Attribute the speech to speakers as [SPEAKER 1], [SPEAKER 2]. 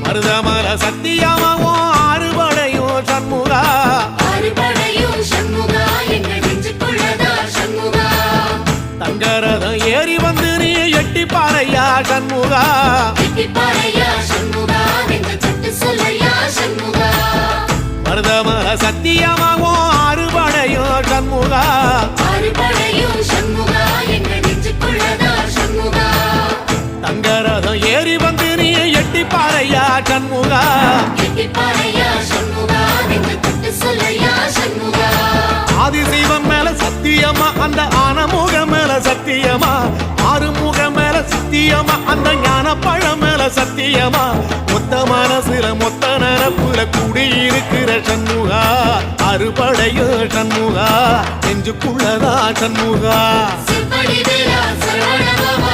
[SPEAKER 1] மருதமல சத்தியமாவோ ஆறுபடையும் சண்முகா
[SPEAKER 2] ஆறுபடையும் சண்முகா எங்கள் நெஞ்சுக்குள்ளதா சண்முகா
[SPEAKER 1] தங்கரதம் ஏறி வந்து நீ எட்டி பாறையா சண்முகா
[SPEAKER 2] எட்டி பாறையா சண்முகா எங்க சட்டு சொல்லையா சண்முகா
[SPEAKER 1] மருதமல சத்தியமாவோ ஆறுபடையும் சண்முகா
[SPEAKER 2] ஆறுபடையும் சண்முகா எங்கள் நெஞ்சுக்குள்ளதா சண்முகா
[SPEAKER 1] தங்கரதம் ஏறி வந்து நீ எட்டி பாறையா சண்முகா
[SPEAKER 2] எட்டி பாறையா சண்முகா எங்க சட்டு சொல்லையா சண்முகா
[SPEAKER 1] ஆதிசைவம் மேல சத்தியமா அந்த ஆனமுக மேல சத்தியமா ஆறுமுக மேல சத்தியமா அந்த ஞான பழம் மேல சத்தியமா மொத்த மனசுல மொத்த நரப்புல குடியிருக்கிற சண்முகா அறுபடையோ சண்முகா நெஞ்சுக்குள்ளதா சண்முகா
[SPEAKER 2] சிவடி வேலா சரவண பவா